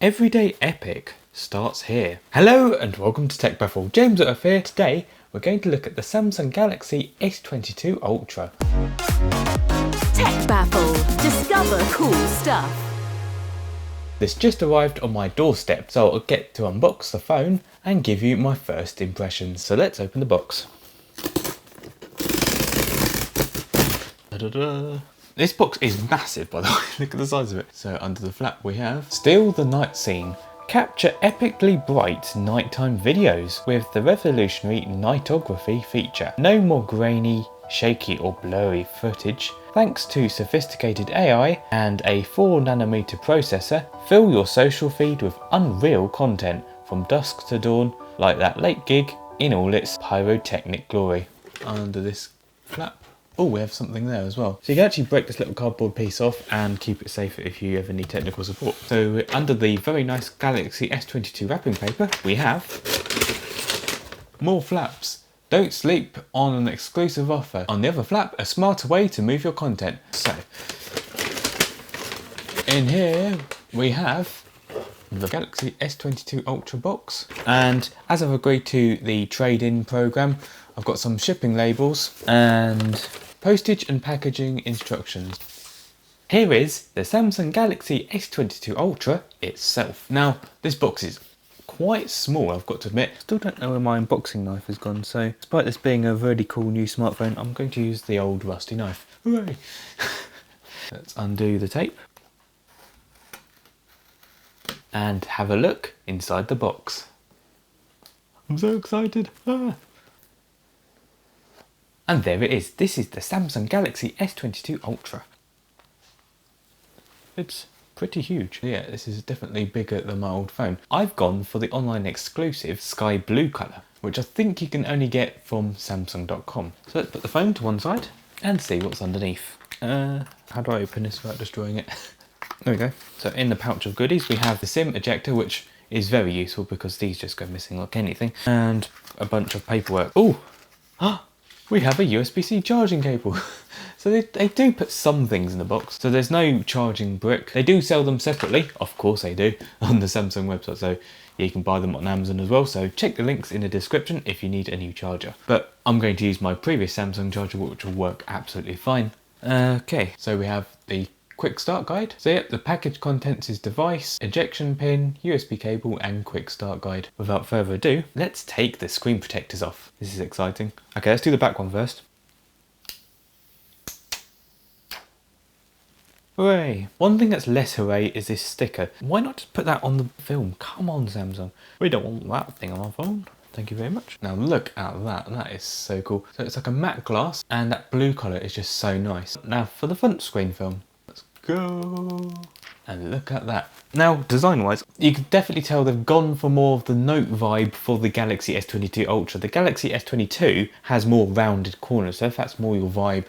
Everyday epic starts here. Hello and welcome to TechBaffle. James Earth here. Today we're going to look at the Samsung Galaxy S22 Ultra. TechBaffle. Discover cool stuff. This just arrived on my doorstep, so I'll get to unbox the phone and give you my first impressions. So let's open the box. Da-da-da. This box is massive, by the way. Look at the size of it. So under the flap we have Steal the Night Scene. Capture epically bright nighttime videos with the revolutionary nightography feature. No more grainy, shaky or blurry footage. Thanks to sophisticated AI and a 4nm processor, fill your social feed with unreal content from dusk to dawn, like that late gig in all its pyrotechnic glory. Under this flap, oh, we have something there as well. So you can actually break this little cardboard piece off and keep it safe if you ever need technical support. So under the very nice Galaxy S22 wrapping paper, we have more flaps. Don't sleep on an exclusive offer. On the other flap, a smarter way to move your content. So in here we have the Galaxy S22 Ultra box, and as I've agreed to the trade-in program, I've got some shipping labels and postage and packaging instructions. Here is the Samsung Galaxy S22 Ultra itself. Now this box is quite small, I've got to admit. Still don't know where my unboxing knife has gone, so despite this being a really cool new smartphone, I'm going to use the old rusty knife. Hooray! Let's undo the tape and have a look inside the box. I'm so excited! Ah. And there it is. This is the Samsung Galaxy S22 Ultra. It's pretty huge. Yeah, this is definitely bigger than my old phone. I've gone for the online exclusive sky blue colour, which I think you can only get from Samsung.com. So let's put the phone to one side and see what's underneath. How do I open this without destroying it? There we go. So in the pouch of goodies we have the SIM ejector, which is very useful because these just go missing like anything, and a bunch of paperwork. Oh! We have a USB-C charging cable. So they do put some things in the box. So there's no charging brick. They do sell them separately, of course they do, on the Samsung website. So yeah, you can buy them on Amazon as well. So check the links in the description if you need a new charger. But I'm going to use my previous Samsung charger, which will work absolutely fine. Okay, so we have the quick start guide. So yeah, the package contents is device, ejection pin, USB cable and quick start guide. Without further ado, let's take the screen protectors off. This is exciting. Okay, let's do the back one first. Hooray! One thing that's less hooray is this sticker. Why not just put that on the film? Come on, Samsung. We don't want that thing on our phone. Thank you very much. Now look at that, that is so cool. So it's like a matte glass and that blue colour is just so nice. Now for the front screen film. Let's go. And look at that. Now design wise, you can definitely tell they've gone for more of the Note vibe for the Galaxy S22 Ultra. The Galaxy S22 has more rounded corners, so if that's more your vibe,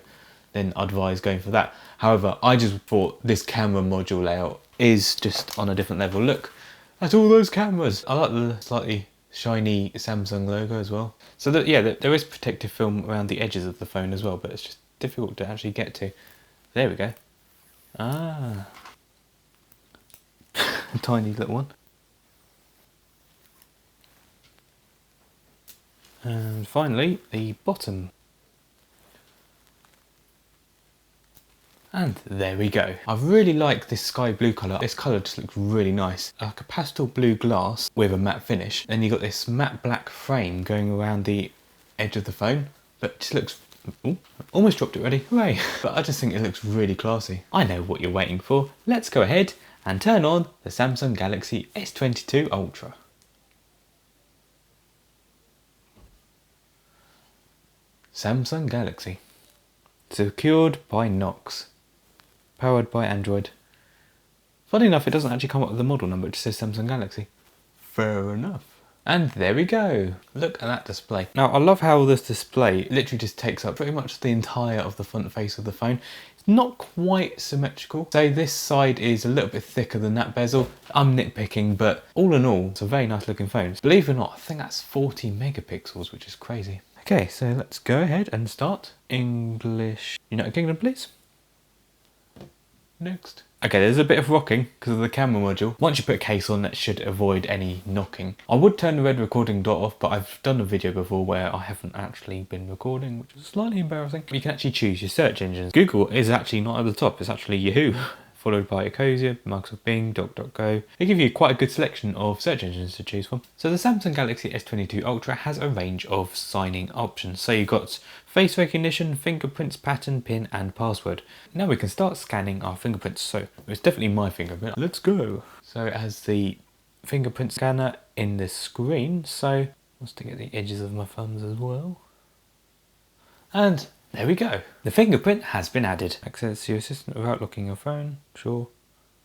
then I'd advise going for that. However, I just thought this camera module layout is just on a different level. Look at all those cameras. I like the slightly shiny Samsung logo as well. So that, yeah, there is protective film around the edges of the phone as well, but it's just difficult to actually get to. There we go. Ah. A tiny little one. And finally, the bottom. And there we go. I really like this sky blue colour. This colour just looks really nice. Like a pastel blue glass with a matte finish. Then you got this matte black frame going around the edge of the phone. But it just looks... Ooh, almost dropped it already. Hooray! But I just think it looks really classy. I know what you're waiting for. Let's go ahead and turn on the Samsung Galaxy S22 Ultra. Samsung Galaxy. Secured by Knox. Powered by Android. Funny enough, it doesn't actually come up with the model number, it just says Samsung Galaxy. Fair enough. And there we go. Look at that display. Now, I love how this display literally just takes up pretty much the entire of the front face of the phone. It's not quite symmetrical. So this side is a little bit thicker than that bezel. I'm nitpicking, but all in all, it's a very nice looking phone. Believe it or not, I think that's 40 megapixels, which is crazy. Okay, so let's go ahead and start. English, United Kingdom, please. Next. Okay, there's a bit of rocking because of the camera module. Once you put a case on, that should avoid any knocking. I would turn the red recording dot off, but I've done a video before where I haven't actually been recording, which is slightly embarrassing. You can actually choose your search engines. Google is actually not at the top, it's actually Yahoo, followed by Ecosia, Microsoft Bing, DuckDuckGo. They give you quite a good selection of search engines to choose from. So the Samsung Galaxy S22 Ultra has a range of signing options. So you've got face recognition, fingerprints, pattern, pin and password. Now we can start scanning our fingerprints. So it's definitely my fingerprint. Let's go. So it has the fingerprint scanner in the screen. So I'll stick at the edges of my thumbs as well. And there we go. The fingerprint has been added. Access your assistant without locking your phone. Sure.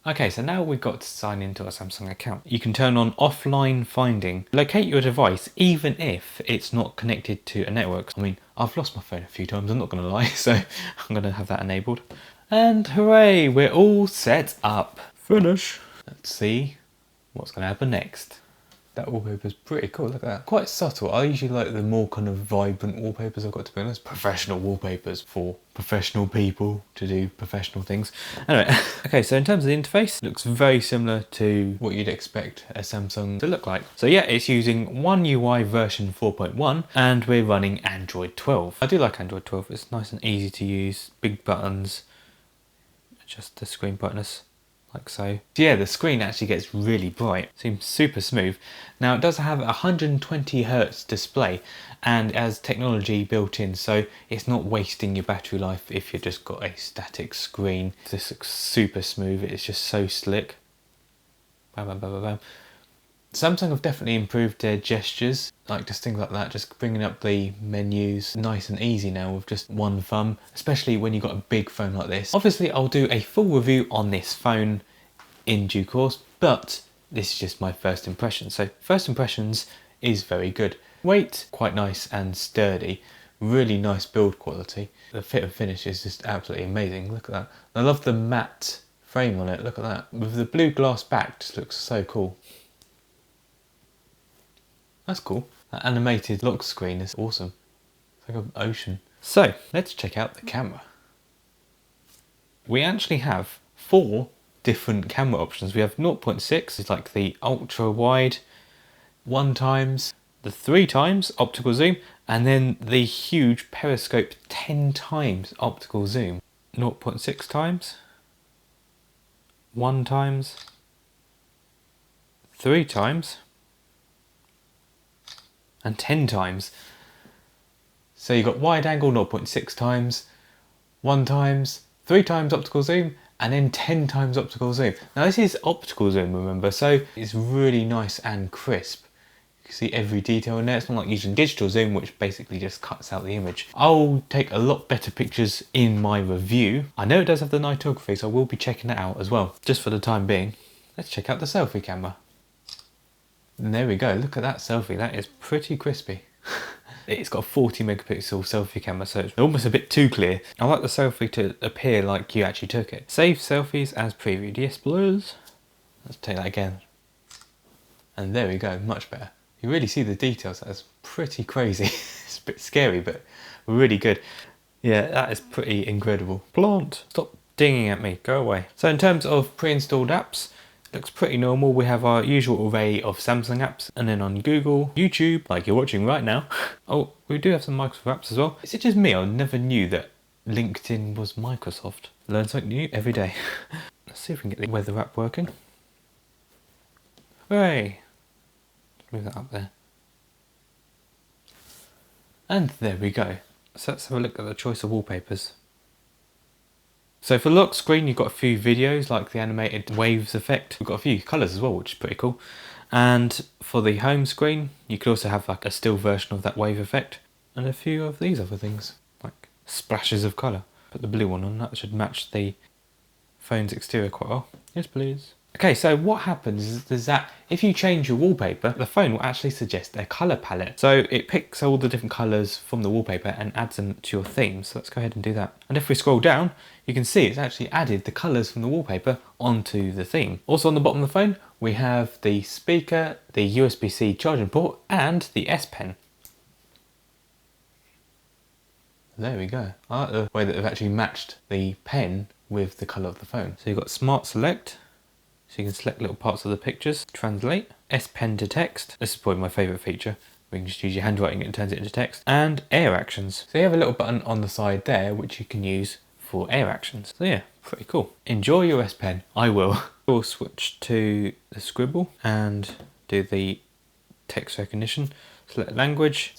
Okay, so now we've got to sign into a Samsung account. You can turn on offline finding. Locate your device even if it's not connected to a network. I mean, I've lost my phone a few times, I'm not going to lie, so I'm going to have that enabled. And hooray, we're all set up. Finish. Let's see what's going to happen next. That wallpaper's pretty cool, look at that. Quite subtle. I usually like the more kind of vibrant wallpapers, I've got to be honest. Professional wallpapers for professional people to do professional things. Anyway, okay, so in terms of the interface, it looks very similar to what you'd expect a Samsung to look like. So yeah, it's using One UI version 4.1 and we're running Android 12. I do like Android 12, it's nice and easy to use, big buttons, adjust the screen brightness. Like so. So yeah, the screen actually gets really bright, seems super smooth. Now it does have a 120 Hz display and it has technology built in, so it's not wasting your battery life if you've just got a static screen. This looks super smooth, it's just so slick. Bam, bam, bam, bam, bam. Samsung have definitely improved their gestures, like just things like that, just bringing up the menus nice and easy now with just one thumb, especially when you've got a big phone like this. Obviously I'll do a full review on this phone in due course, but this is just my first impression. So first impressions is very good. Weight, quite nice and sturdy, really nice build quality. The fit and finish is just absolutely amazing, look at that. I love the matte frame on it, look at that. With the blue glass back, just looks so cool. That's cool. That animated lock screen is awesome. It's like an ocean. So, let's check out the camera. We actually have 4 different camera options. We have 0.6, is like the ultra wide, 1x, the 3x optical zoom, and then the huge periscope 10x optical zoom. 0.6 times, 1x, 3x, and 10x. So you've got wide angle 0.6 times, 1x, 3x optical zoom, and then 10x optical zoom. Now this is optical zoom, remember, so it's really nice and crisp. You can see every detail in there. It's not like using digital zoom, which basically just cuts out the image. I'll take a lot better pictures in my review. I know it does have the nightography, so I will be checking that out as well. Just for the time being, let's check out the selfie camera. And there we go, look at that selfie, that is pretty crispy. It's got a 40 megapixel selfie camera, so it's almost a bit too clear. I like the selfie to appear like you actually took it. Save selfies as previewed, yes please. Let's take that again. And there we go, much better. You really see the details, that's pretty crazy. It's a bit scary, but really good. Yeah, that is pretty incredible. Plant, stop dinging at me, go away. So in terms of pre-installed apps, looks pretty normal. We have our usual array of Samsung apps, and then on Google, YouTube, like you're watching right now. Oh, we do have some Microsoft apps as well. Is it just me? I never knew that LinkedIn was Microsoft. Learn something new every day. Let's see if we can get the weather app working. Hooray! Let's move that up there. And there we go. So let's have a look at the choice of wallpapers. So for lock screen, you've got a few videos like the animated waves effect. We've got a few colours as well, which is pretty cool. And for the home screen, you could also have like a still version of that wave effect. And a few of these other things, like splashes of colour. Put the blue one on, that should match the phone's exterior quite well. Yes please. Okay, so what happens is that if you change your wallpaper, the phone will actually suggest a colour palette. So it picks all the different colours from the wallpaper and adds them to your theme. So let's go ahead and do that. And if we scroll down, you can see it's actually added the colours from the wallpaper onto the theme. Also on the bottom of the phone, we have the speaker, the USB-C charging port, and the S Pen. There we go. I like the way that they've actually matched the pen with the colour of the phone. So you've got Smart Select, so you can select little parts of the pictures. Translate, S Pen to text, this is probably my favourite feature. You can just use your handwriting and it turns it into text. And Air Actions. So you have a little button on the side there which you can use for Air Actions. So yeah, pretty cool. Enjoy your S Pen. I will. We'll switch to the Scribble and do the text recognition. Select language.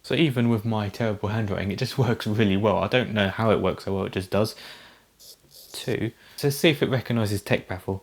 So even with my terrible handwriting, it just works really well. I don't know how it works so well, it just does. 2. So see if it recognises TechBaffle.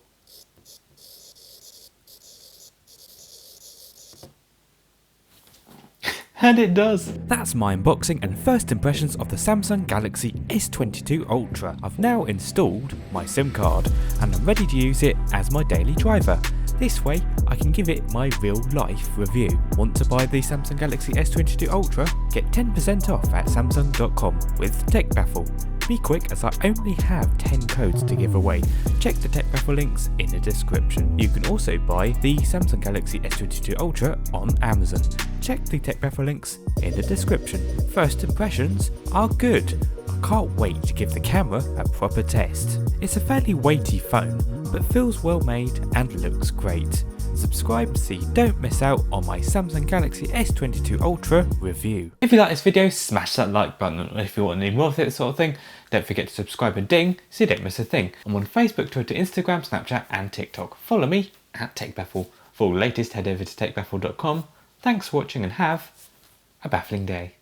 And it does! That's my unboxing and first impressions of the Samsung Galaxy S22 Ultra. I've now installed my SIM card and I'm ready to use it as my daily driver. This way I can give it my real life review. Want to buy the Samsung Galaxy S22 Ultra? Get 10% off at Samsung.com with TechBaffle. Be quick as I only have 10 codes to give away. Check the TechBaffle links in the description. You can also buy the Samsung Galaxy S22 Ultra on Amazon. Check the TechBaffle links in the description. First impressions are good. I can't wait to give the camera a proper test. It's a fairly weighty phone, but feels well made and looks great. Subscribe so you don't miss out on my Samsung Galaxy S22 Ultra review. If you like this video, smash that like button, and if you want any more of this sort of thing, don't forget to subscribe and ding so you don't miss a thing. I'm on Facebook, Twitter, Instagram, Snapchat and TikTok. Follow me at TechBaffle. For all the latest, head over to techbaffle.com. Thanks for watching and have a baffling day.